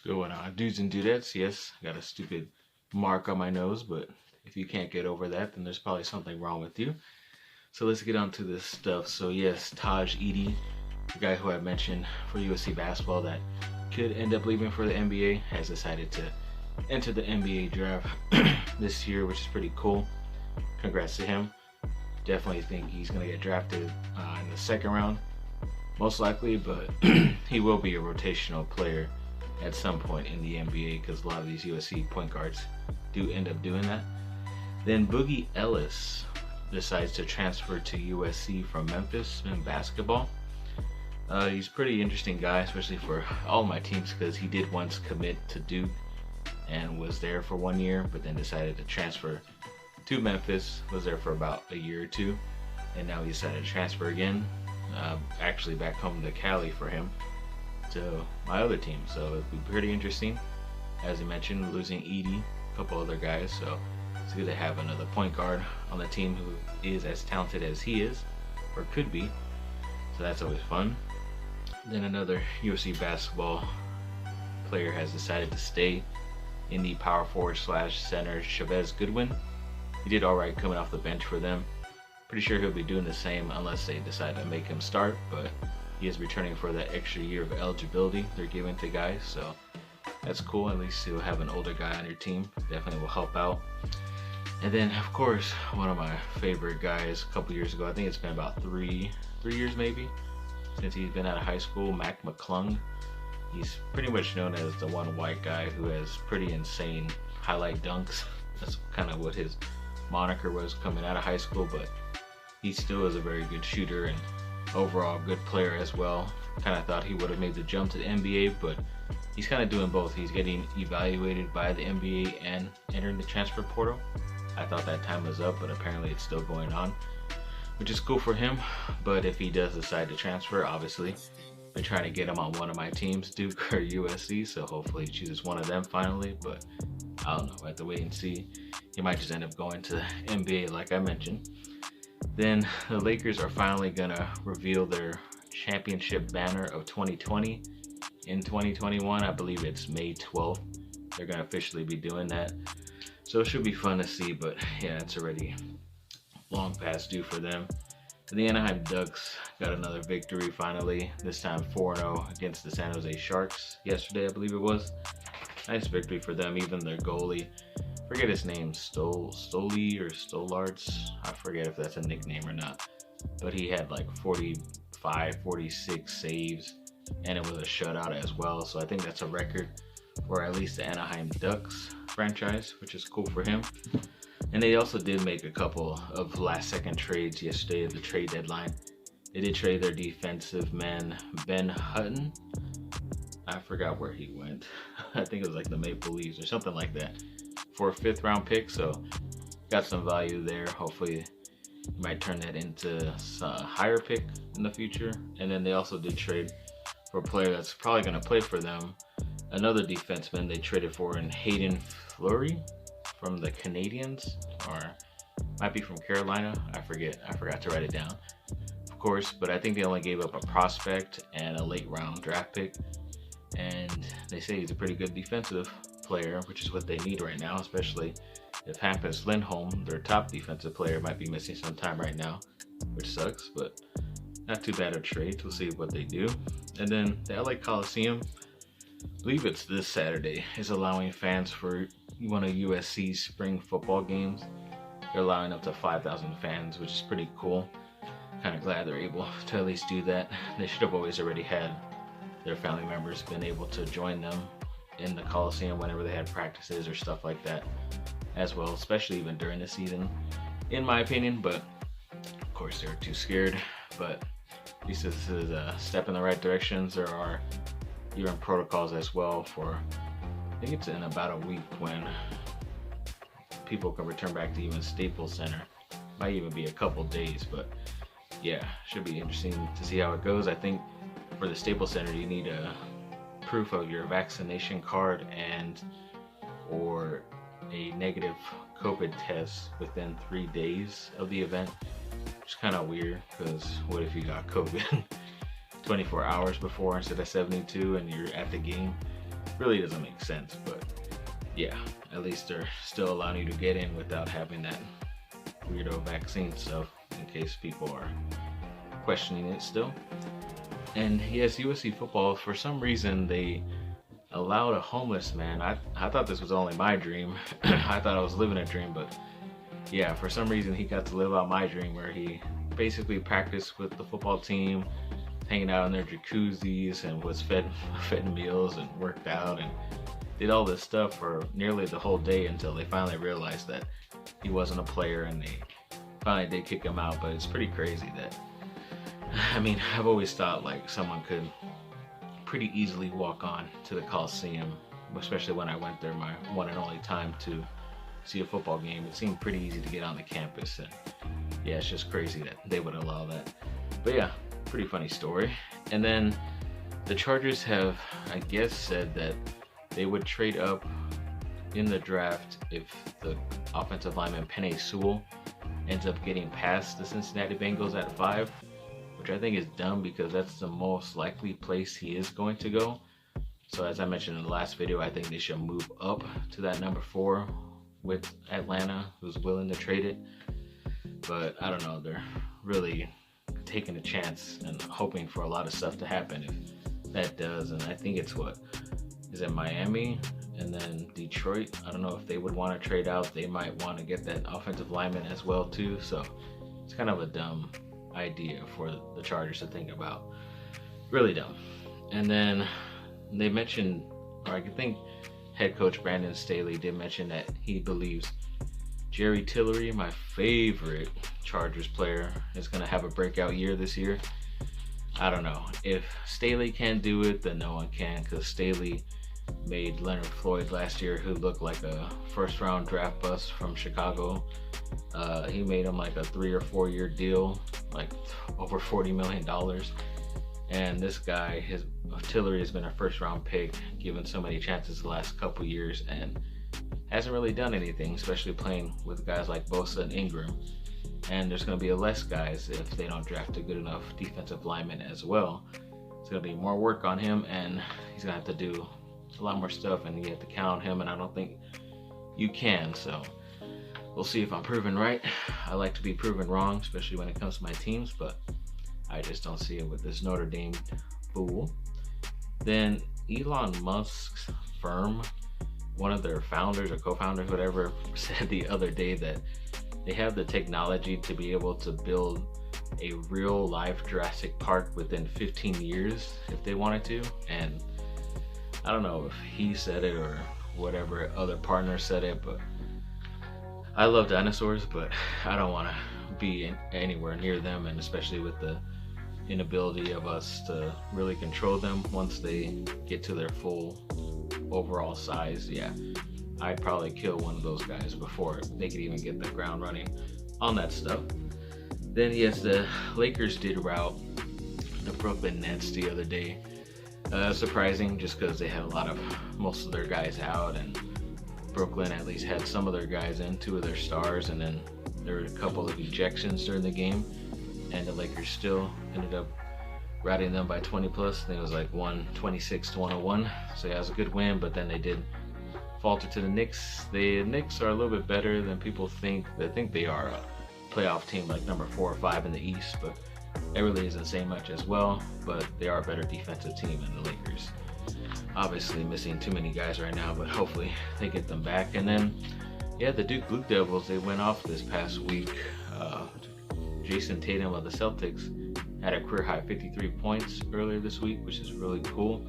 going on, dudes and dudettes? Yes, I got a stupid mark on my nose, but if you can't get over that, then there's probably something wrong with you. So let's get on to this stuff. So yes, Taj Edie, the guy who I mentioned for USC basketball that could end up leaving for the NBA, has decided to enter the NBA draft this year, which is pretty cool. Congrats to him. Definitely think he's going to get drafted in the second round, most likely, but he will be a rotational player at some point in the NBA because a lot of these USC point guards do end up doing that. Then Boogie Ellis decides to transfer to USC from Memphis in basketball. He's a pretty interesting guy, especially for all my teams, because he did once commit to Duke and was there for 1 year, but then decided to transfer to Memphis, was there for about a year or two, and now he decided to transfer again, actually back home to Cali for him, to my other team. So it'd be pretty interesting. As I mentioned, losing Edie, a couple other guys, so it's good to have another point guard on the team who is as talented as he is, or could be, so that's always fun. Then another USC basketball player has decided to stay in the power forward slash center, Chavez Goodwin. He did alright coming off the bench for them. Pretty sure he'll be doing the same unless they decide to make him start, but he is returning for that extra year of eligibility they're giving to guys, so that's cool. At least you'll have an older guy on your team. Definitely will help out. And then, of course, one of my favorite guys a couple years ago, I think it's been about three years maybe, since he's been out of high school, Mac McClung. He's pretty much known as the one white guy who has pretty insane highlight dunks. That's kind of what his moniker was coming out of high school, but he still is a very good shooter and overall good player as well. Kind of thought he would have made the jump to the NBA, but he's kind of doing both. He's getting evaluated by the NBA and entering the transfer portal. I thought that time was up, but apparently it's still going on, which is cool for him. But if he does decide to transfer, obviously I've been trying to get him on one of my teams, Duke or USC, so hopefully he chooses one of them finally, but I don't know, I have to wait and see. He might just end up going to the NBA like I mentioned. Then the Lakers are finally gonna reveal their championship banner of 2020 in 2021. I believe it's May 12th. They're gonna officially be doing that. So it should be fun to see, but yeah, it's already long past due for them. And the Anaheim Ducks got another victory finally, this time 4-0 against the San Jose Sharks yesterday, I believe it was. Nice victory for them. Even their goalie, forget his name, Stoli or Stolarts, I forget if that's a nickname or not, but he had like 45, 46 saves, and it was a shutout as well, so I think that's a record for at least the Anaheim Ducks franchise, which is cool for him. And they also did make a couple of last second trades yesterday at the trade deadline. They did trade their defensive man, Ben Hutton. I forgot where he went. I think it was like the Maple Leafs or something like that, for a 5th round pick, so got some value there. Hopefully you might turn that into a higher pick in the future. And then they also did trade for a player that's probably going to play for them, another defenseman they traded for in Hayden Fleury from the Canadians, or might be from Carolina, I forgot to write it down, of course, but I think they only gave up a prospect and a late round draft pick, and they say he's a pretty good defensive player, which is what they need right now, especially if Hampus Lindholm, their top defensive player, might be missing some time right now, which sucks, but not too bad of trades. We'll see what they do. And then the LA Coliseum, I believe it's this Saturday, is allowing fans for one of USC's spring football games. They're allowing up to 5,000 fans, which is pretty cool. Kind of glad they're able to at least do that. They should have always already had their family members been able to join them in the Coliseum whenever they had practices or stuff like that as well, especially even during the season, in my opinion, but of course they were too scared. But at least this is a step in the right directions. There are even protocols as well for, I think it's in about a week when people can return back to even Staples Center. Might even be a couple days, but yeah, should be interesting to see how it goes. I think for the Staples Center you need a proof of your vaccination card and or a negative COVID test within 3 days of the event, which is kind of weird, because what if you got COVID 24 hours before instead of 72 and you're at the game? really doesn't make sense, but yeah, at least they're still allowing you to get in without having that weirdo vaccine stuff, in case people are questioning it still. And yes, USC football, for some reason they allowed a homeless man. I thought this was only my dream. I thought I was living a dream, but yeah, for some reason he got to live out my dream, where he basically practiced with the football team, hanging out in their jacuzzis, and was fed meals and worked out and did all this stuff for nearly the whole day, until they finally realized that he wasn't a player and they finally did kick him out. But it's pretty crazy that, I mean, I've always thought like someone could pretty easily walk on to the Coliseum, especially when I went there my one and only time to see a football game. It seemed pretty easy to get on the campus, and yeah, it's just crazy that they would allow that. But yeah, pretty funny story. And then the Chargers have, I guess, said that they would trade up in the draft if the offensive lineman Penei Sewell ends up getting past the Cincinnati Bengals at 5, which I think is dumb because that's the most likely place he is going to go. So as I mentioned in the last video, I think they should move up to that number 4 with Atlanta, who's willing to trade it. But I don't know, they're really taking a chance and hoping for a lot of stuff to happen if that does. And I think it's is it Miami and then Detroit? I don't know if they would want to trade out. They might want to get that offensive lineman as well too. So it's kind of a dumb idea for the Chargers to think about. Really dumb. And then they mentioned, or I think head coach Brandon Staley did mention that he believes Jerry Tillery, my favorite Chargers player, is going to have a breakout year this year. I don't know. If Staley can't do it, then no one can, because Staley made Leonard Floyd last year, who looked like a first-round draft bust from Chicago. He made him like a 3 or 4 year deal, like over $40 million. And this guy, Tillery, has been a first-round pick, given so many chances the last couple years, and hasn't really done anything, especially playing with guys like Bosa and Ingram. And there's going to be less guys if they don't draft a good enough defensive lineman as well. It's going to be more work on him, and he's going to have to do a lot more stuff, and you have to count on him, and I don't think you can. So we'll see if I'm proven right. I like to be proven wrong, especially when it comes to my teams, but I just don't see it with this Notre Dame fool. Then Elon Musk's firm, one of their founders or co-founders, whatever, said the other day that they have the technology to be able to build a real life Jurassic Park within 15 years if they wanted to. And I don't know if he said it or whatever other partner said it, but I love dinosaurs, but I don't want to be anywhere near them, and especially with the inability of us to really control them once they get to their full overall size. Yeah, I'd probably kill one of those guys before they could even get the ground running on that stuff. Then yes, the Lakers did rout the Brooklyn Nets the other day. Surprising, just because they had most of their guys out, and Brooklyn at least had some of their guys in, 2 of their stars, and then there were a couple of ejections during the game, and the Lakers still ended up routing them by 20 plus. I think it was like 126-101. So yeah, it was a good win, but then they did falter to the Knicks. The Knicks are a little bit better than people think. They think they are a playoff team, like number 4 or 5 in the East, but it really isn't saying much as well. But they are a better defensive team than the Lakers. Obviously missing too many guys right now, but hopefully they get them back. And then yeah, the Duke Blue Devils, they went off this past week. Jason Tatum of the Celtics had a career high 53 points earlier this week, which is really cool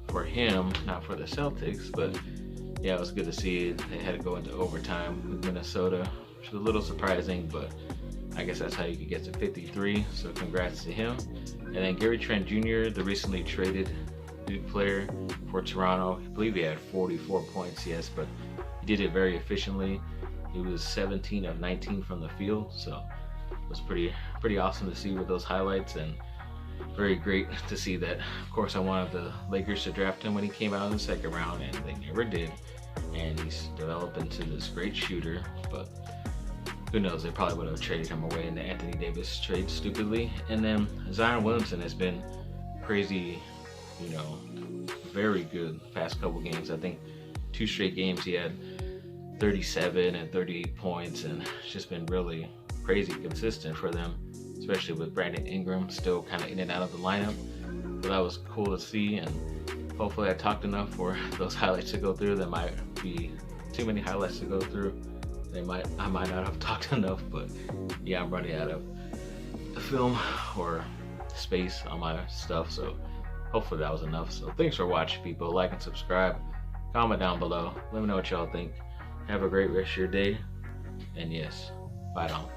for him, not for the Celtics. But yeah, it was good to see it. They had to go into overtime with Minnesota, which was a little surprising, but I guess that's how you could get to 53. So congrats to him. And then Gary Trent Jr., the recently traded Duke player for Toronto, I believe he had 44 points, yes, but he did it very efficiently. He was 17 of 19 from the field, so it was pretty awesome to see with those highlights, and very great to see that. Of course, I wanted the Lakers to draft him when he came out in the second round, and they never did. And he's developed into this great shooter, but who knows, they probably would have traded him away in the Anthony Davis trade stupidly. And then Zion Williamson has been crazy, very good the past couple games. I think 2 straight games he had 37 and 38 points, and it's just been really crazy consistent for them, especially with Brandon Ingram still kind of in and out of the lineup. So that was cool to see, and hopefully I talked enough for those highlights to go through. There might be too many highlights to go through. I might not have talked enough, but yeah, I'm running out of film or space on my stuff, so hopefully that was enough. So thanks for watching, people. Like and subscribe, comment down below, let me know what y'all think. Have a great rest of your day, and yes, fight on.